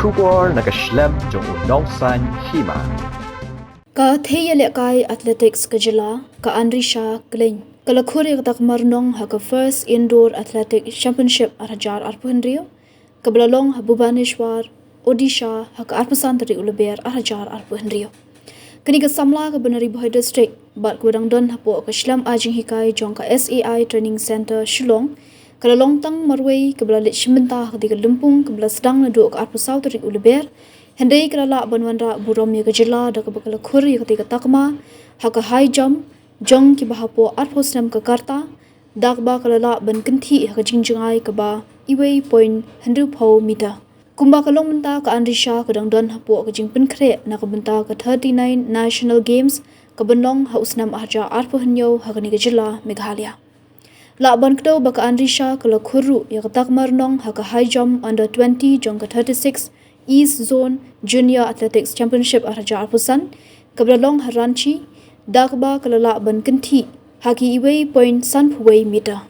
Shubor nakaslem jong Rnong san Hima. Ka thaya lekai athletics ka jila ka Anrisha Klein. Kalakhuri ka Takma Rnong ha ka first indoor athletic championship arajar arpuhenrio. Kablalong ha Bhubaneswar Odisha ha ka arpusantari ulaber arajar arpuhenrio. Kani ka samla ka Banari Boy district bat kudang don ha po ka shlam ajing hikai jong ka SAI training center Shillong. Kalalong tang marway kablalit shimenta ha ka lumpung kabla sedang na duok ka arpusantari ulaber. Hendai kerala banwanra burom ya kejela da kabakala khuri ketika Takma haka high jump jong ki bahapo arposnam ke karta dakba kalala ban kenti haka jingjingai ke ba iway point 100 meter kumba kalong menta ka Anrisha kadang don hapo ke jing penkre na kabenta ke 39 national games ke benong ha usnam ahja arpo henyo haka ni kejela Meghalaya la ban kdo ba ka Anrisha kala khuru ya Takma Rnong haka high jump under 20 jong ke 36 East Zone Junior Athletics Championship araja arpusan kablalong haranchi dakba kalala ban kenti haki iway point san puway meter